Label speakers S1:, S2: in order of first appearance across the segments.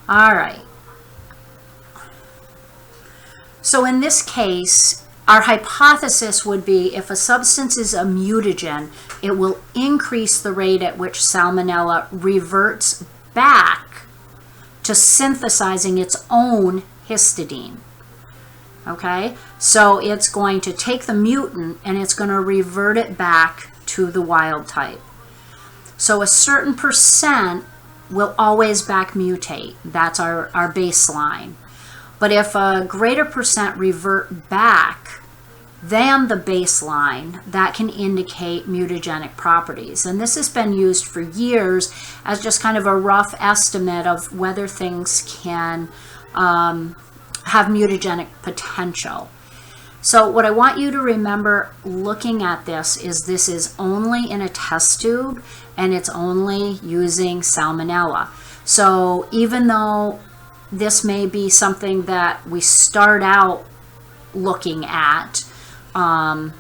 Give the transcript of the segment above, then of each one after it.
S1: All right. So in this case, our hypothesis would be if a substance is a mutagen, it will increase the rate at which Salmonella reverts back to synthesizing its own histidine. Okay, so it's going to take the mutant and it's going to revert it back to the wild type. So a certain percent will always back mutate. That's our baseline. But if a greater percent revert back than the baseline, that can indicate mutagenic properties. And this has been used for years as just kind of a rough estimate of whether things can have mutagenic potential. So what I want you to remember looking at this is only in a test tube and it's only using Salmonella. So even though this may be something that we start out looking at to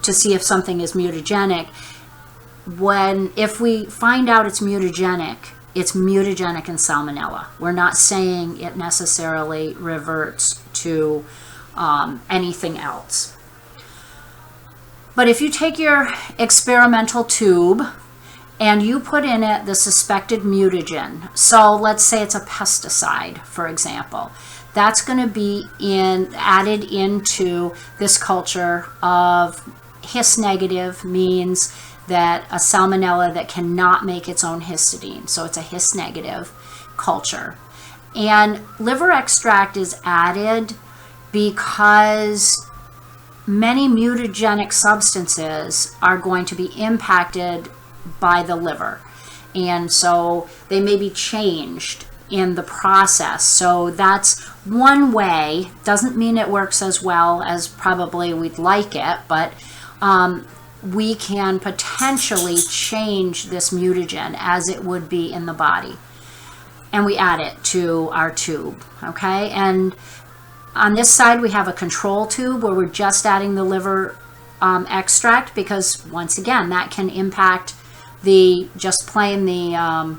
S1: see if something is mutagenic, if we find out it's mutagenic in Salmonella. We're not saying it necessarily reverts to anything else. But if you take your experimental tube and you put in it the suspected mutagen, so let's say it's a pesticide, for example, that's going to be added into this culture of His negative, means that a Salmonella that cannot make its own histidine. So it's a His negative culture. And liver extract is added because many mutagenic substances are going to be impacted by the liver. And so they may be changed in the process. So that's one way. Doesn't mean it works as well as probably we'd like it, but we can potentially change this mutagen as it would be in the body. And we add it to our tube, okay? And on this side, we have a control tube where we're just adding the liver extract, because once again, that can impact just plain the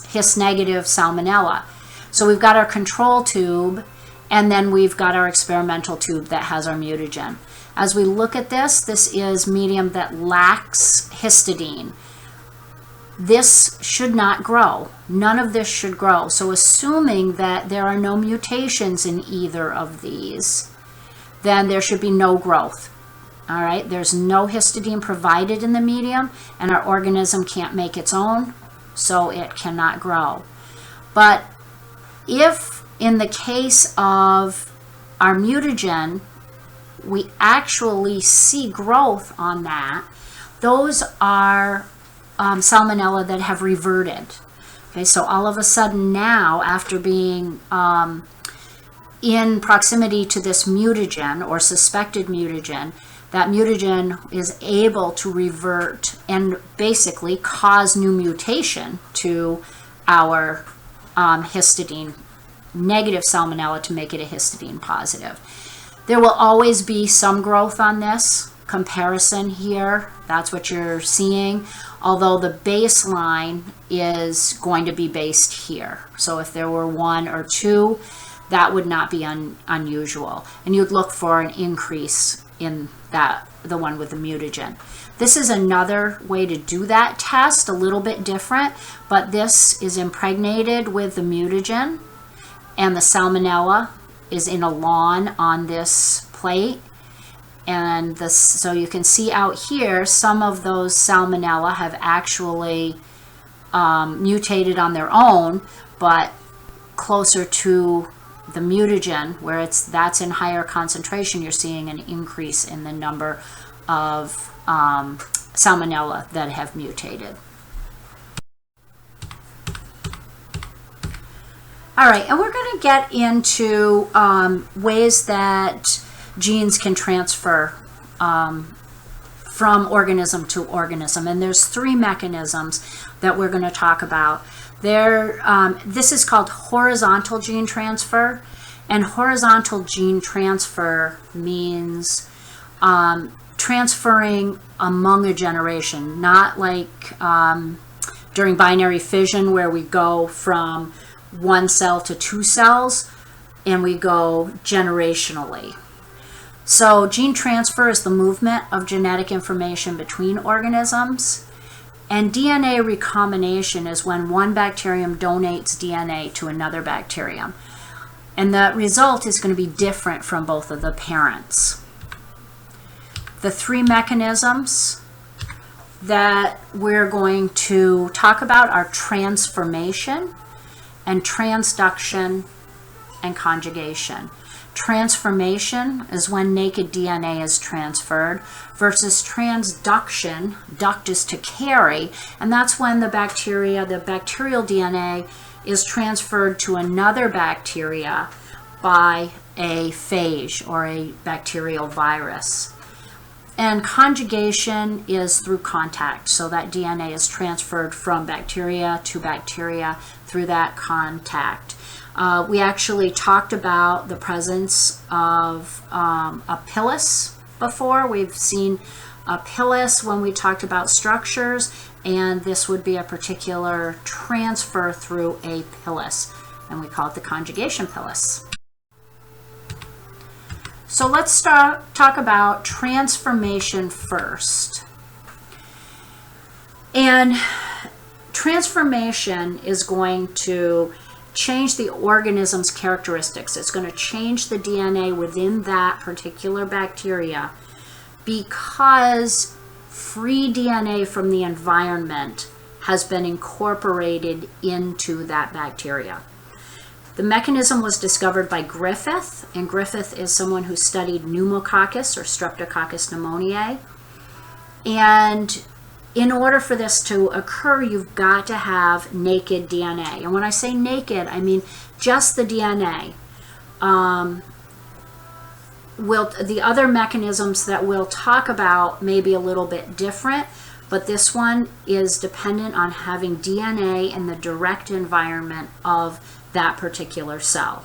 S1: His negative Salmonella. So we've got our control tube, and then we've got our experimental tube that has our mutagen. As we look at this is medium that lacks histidine. This should not grow. None of this should grow. So assuming that there are no mutations in either of these, then there should be no growth. All right, there's no histidine provided in the medium, and our organism can't make its own, so it cannot grow. But if in the case of our mutagen, we actually see growth on that, those are Salmonella that have reverted. Okay, so all of a sudden now, after being in proximity to this mutagen or suspected mutagen, that mutagen is able to revert and basically cause new mutation to our histidine negative Salmonella to make it a histidine positive. There will always be some growth on this comparison here. That's what you're seeing, although the baseline is going to be based here. So if there were 1 or 2, that would not be unusual. And you'd look for an increase in the one with the mutagen. This is another way to do that test, a little bit different, but this is impregnated with the mutagen, and the Salmonella is in a lawn on this plate. And so you can see out here, some of those Salmonella have actually mutated on their own, but closer to the mutagen, where that's in higher concentration, you're seeing an increase in the number of Salmonella that have mutated. All right, and we're going to get into ways that genes can transfer from organism to organism. And there's 3 mechanisms that we're going to talk about. This is called horizontal gene transfer. And horizontal gene transfer means transferring among a generation, not like during binary fission where we go from 1 cell to 2 cells, and we go generationally. So gene transfer is the movement of genetic information between organisms, and DNA recombination is when one bacterium donates DNA to another bacterium. And the result is going to be different from both of the parents. The 3 mechanisms that we're going to talk about are transformation and transduction and conjugation. Transformation is when naked DNA is transferred, versus transduction, duct is to carry, and that's when the bacterial DNA is transferred to another bacteria by a phage or a bacterial virus. And conjugation is through contact, so that DNA is transferred from bacteria to bacteria through that contact. We actually talked about the presence of a pilus before. We've seen a pilus when we talked about structures, and this would be a particular transfer through a pilus, and we call it the conjugation pilus. So let's talk about transformation first. And transformation is going to change the organism's characteristics. It's going to change the DNA within that particular bacteria, because free DNA from the environment has been incorporated into that bacteria. The mechanism was discovered by Griffith, and Griffith is someone who studied pneumococcus or Streptococcus pneumoniae. And in order for this to occur, you've got to have naked DNA. And when I say naked, I mean just the DNA. The other mechanisms that we'll talk about may be a little bit different, but this one is dependent on having DNA in the direct environment of that particular cell.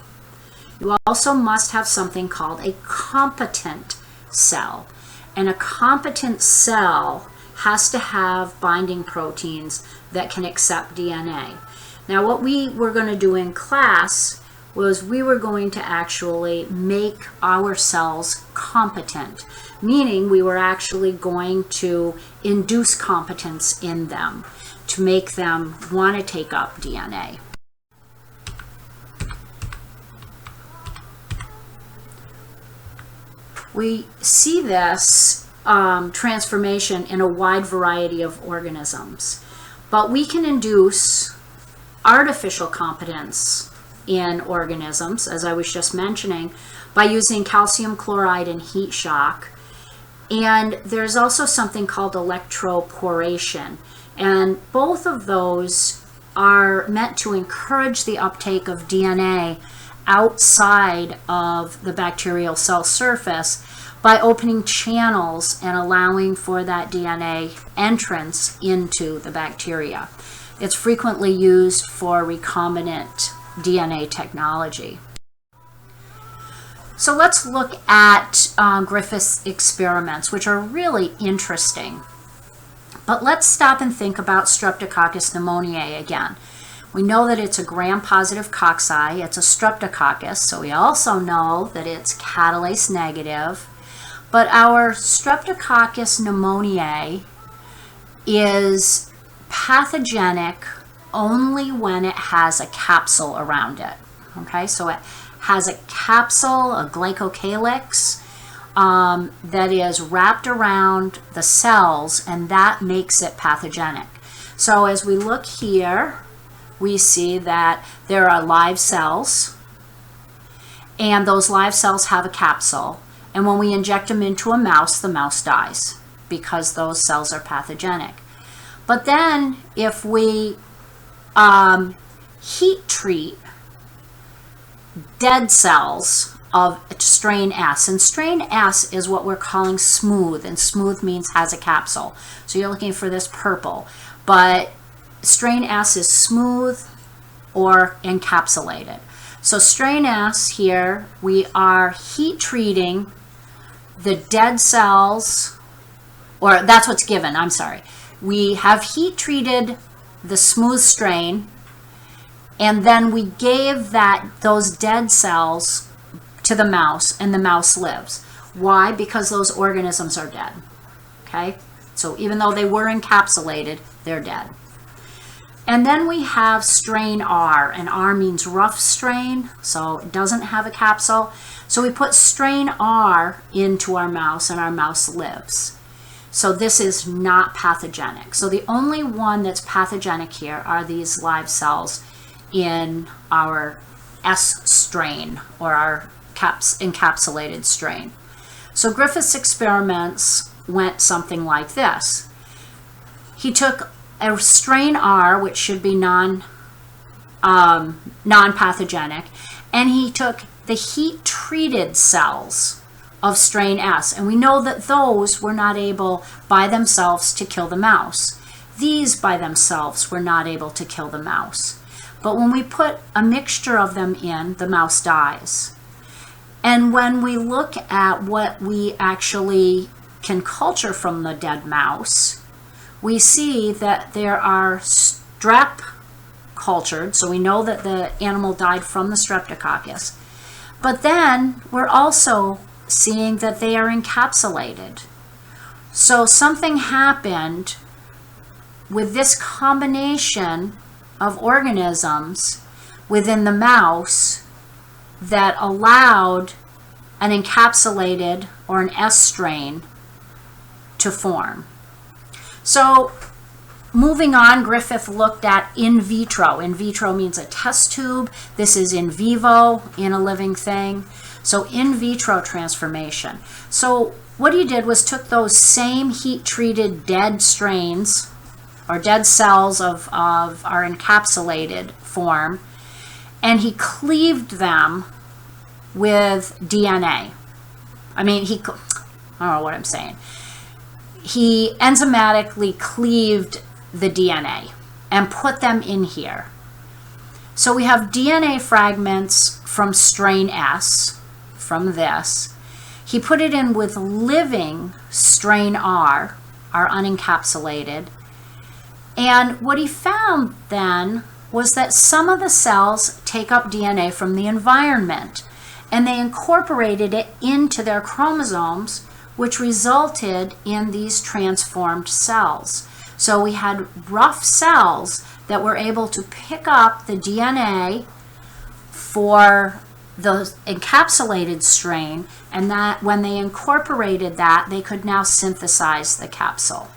S1: You also must have something called a competent cell. And a competent cell has to have binding proteins that can accept DNA. Now, what we were going to do in class was we were going to actually make our cells competent, meaning we were actually going to induce competence in them to make them want to take up DNA. We see this transformation in a wide variety of organisms, but we can induce artificial competence in organisms, as I was just mentioning, by using calcium chloride and heat shock. And there's also something called electroporation, and both of those are meant to encourage the uptake of DNA outside of the bacterial cell surface by opening channels and allowing for that DNA entrance into the bacteria. It's frequently used for recombinant DNA technology. So let's look at Griffith's experiments, which are really interesting. But let's stop and think about Streptococcus pneumoniae again. We know that it's a gram-positive cocci. It's a streptococcus, so we also know that it's catalase negative. But our Streptococcus pneumoniae is pathogenic only when it has a capsule around it. Okay, so it has a capsule, a glycocalyx, that is wrapped around the cells, and that makes it pathogenic. So as we look here, we see that there are live cells, and those live cells have a capsule. And when we inject them into a mouse, the mouse dies because those cells are pathogenic. But then if we heat treat dead cells of strain S, and strain S is what we're calling smooth, and smooth means has a capsule. So you're looking for this purple, but strain S is smooth or encapsulated. So strain S here, we are heat treating the dead cells, or that's what's given, I'm sorry. We have heat treated the smooth strain, And then we gave those dead cells to the mouse, and the mouse lives. Why? Because those organisms are dead. Okay? So even though they were encapsulated, they're dead. And then we have strain R, and R means rough strain, so it doesn't have a capsule. So we put strain R into our mouse, and our mouse lives. So this is not pathogenic. So the only one that's pathogenic here are these live cells in our S strain, or our encapsulated strain. So Griffith's experiments went something like this. He took a strain R, which should be non-pathogenic, and he took the heat-treated cells of strain S, and we know that those were not able by themselves to kill the mouse. These by themselves were not able to kill the mouse. But when we put a mixture of them in, the mouse dies. And when we look at what we actually can culture from the dead mouse, we see that there are strep cultured, so we know that the animal died from the streptococcus. But then we're also seeing that they are encapsulated. So something happened with this combination of organisms within the mouse that allowed an encapsulated or an S strain to form. So moving on, Griffith looked at in vitro. In vitro means a test tube. This is in vivo, in a living thing. So in vitro transformation. So what he did was took those same heat-treated dead strains or dead cells of our encapsulated form, and he cleaved them with DNA. I don't know what I'm saying. He enzymatically cleaved the DNA and put them in here. So we have DNA fragments from strain S, from this. He put it in with living strain R, our unencapsulated. And what he found then was that some of the cells take up DNA from the environment, and they incorporated it into their chromosomes, which resulted in these transformed cells. So we had rough cells that were able to pick up the DNA for the encapsulated strain, and that when they incorporated that, they could now synthesize the capsule.